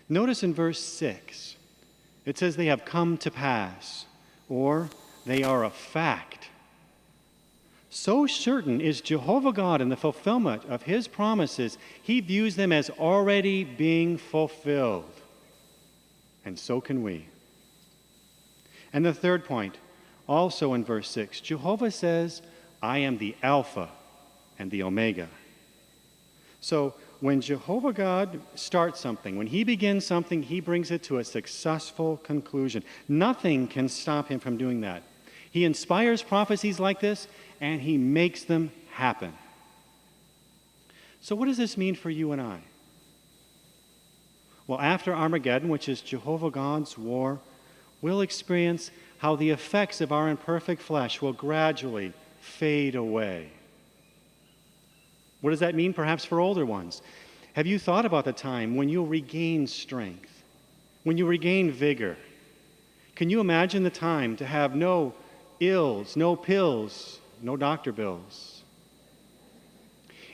Notice in verse 6, it says they have come to pass, or they are a fact. So certain is Jehovah God in the fulfillment of his promises, he views them as already being fulfilled. And so can we. And the third point, also in verse 6, Jehovah says, I am the Alpha and the Omega. So when Jehovah God starts something, when he begins something, he brings it to a successful conclusion. Nothing can stop him from doing that. He inspires prophecies like this, and he makes them happen. So what does this mean for you and I? Well, after Armageddon, which is Jehovah God's war, we'll experience how the effects of our imperfect flesh will gradually fade away. What does that mean perhaps for older ones? Have you thought about the time when you'll regain strength, when you regain vigor? Can you imagine the time to have no ills, no pills, no doctor bills?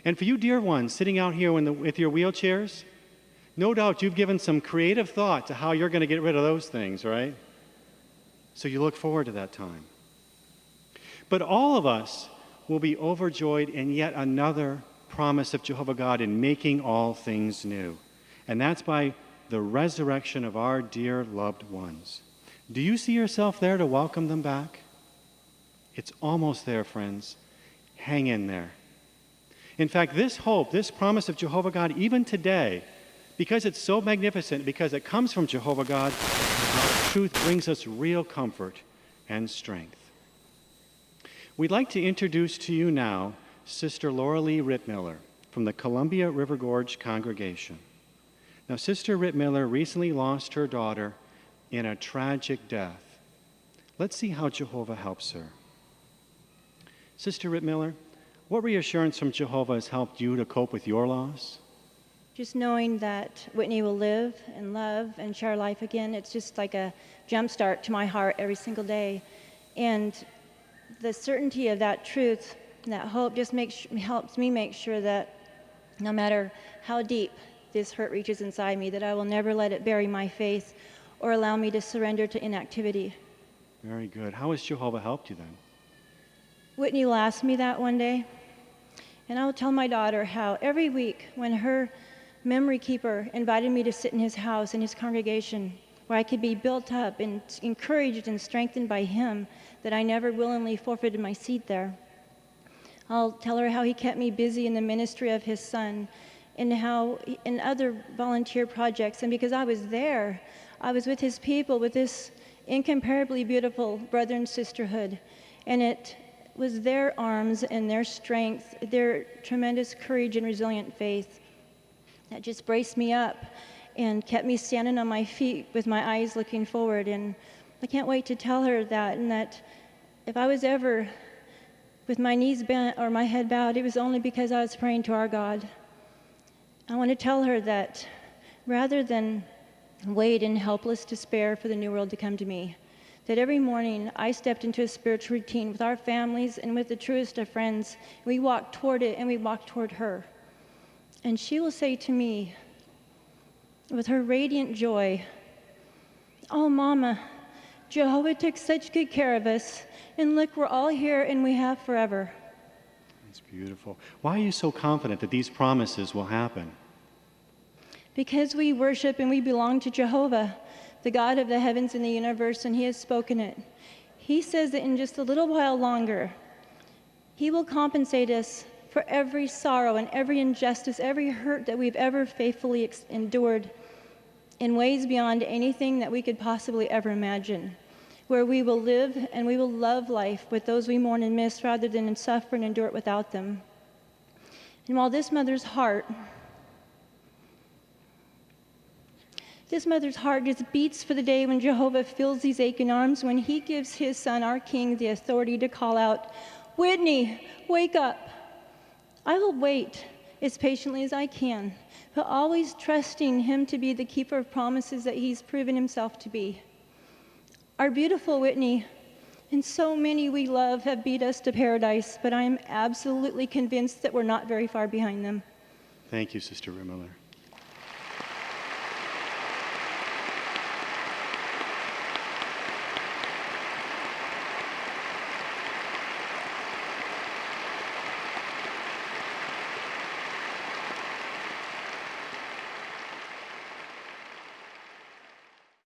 And for you dear ones sitting out here with your wheelchairs, no doubt you've given some creative thought to how you're going to get rid of those things, right? So you look forward to that time. But all of us will be overjoyed in yet another promise of Jehovah God in making all things new. And that's by the resurrection of our dear loved ones. Do you see yourself there to welcome them back? It's almost there, friends. Hang in there. In fact, this hope, this promise of Jehovah God, even today, because it's so magnificent, because it comes from Jehovah God, the truth brings us real comfort and strength. We'd like to introduce to you now Sister Lorelei Ritmiller from the Columbia River Gorge congregation. Now, Sister Ritmiller recently lost her daughter in a tragic death. Let's see how Jehovah helps her. Sister Ritmiller, what reassurance from Jehovah has helped you to cope with your loss? Just knowing that Whitney will live and love and share life again, it's just like a jump start to my heart every single day. And the certainty of that truth, that hope, just helps me make sure that no matter how deep this hurt reaches inside me, that I will never let it bury my faith or allow me to surrender to inactivity. Very good. How has Jehovah helped you then? Whitney will ask me that one day, and I will tell my daughter how every week when her memory keeper invited me to sit in his house, in his congregation, where I could be built up and encouraged and strengthened by him, that I never willingly forfeited my seat there. I'll tell her how he kept me busy in the ministry of his son, and how in other volunteer projects, and because I was there, I was with his people, with this incomparably beautiful brother and sisterhood, and it was their arms and their strength, their tremendous courage and resilient faith that just braced me up and kept me standing on my feet with my eyes looking forward. And I can't wait to tell her that, and that if I was ever with my knees bent or my head bowed, it was only because I was praying to our God. I want to tell her that rather than wait in helpless despair for the new world to come to me, that every morning I stepped into a spiritual routine with our families and with the truest of friends. We walked toward it, and we walked toward her. And she will say to me, with her radiant joy, "Oh, Mama, Jehovah took such good care of us, and look, we're all here and we have forever." That's beautiful. Why are you so confident that these promises will happen? Because we worship and we belong to Jehovah, the God of the heavens and the universe, and he has spoken it. He says that in just a little while longer, he will compensate us for every sorrow and every injustice, every hurt that we've ever faithfully endured in ways beyond anything that we could possibly ever imagine, where we will live and we will love life with those we mourn and miss rather than suffer and endure it without them. And while this mother's heart just beats for the day when Jehovah fills these aching arms, when he gives his son, our King, the authority to call out, "Whitney, wake up." I will wait as patiently as I can, but always trusting him to be the keeper of promises that he's proven himself to be. Our beautiful Whitney and so many we love have beat us to paradise, but I am absolutely convinced that we're not very far behind them. Thank you, Sister Ritmiller.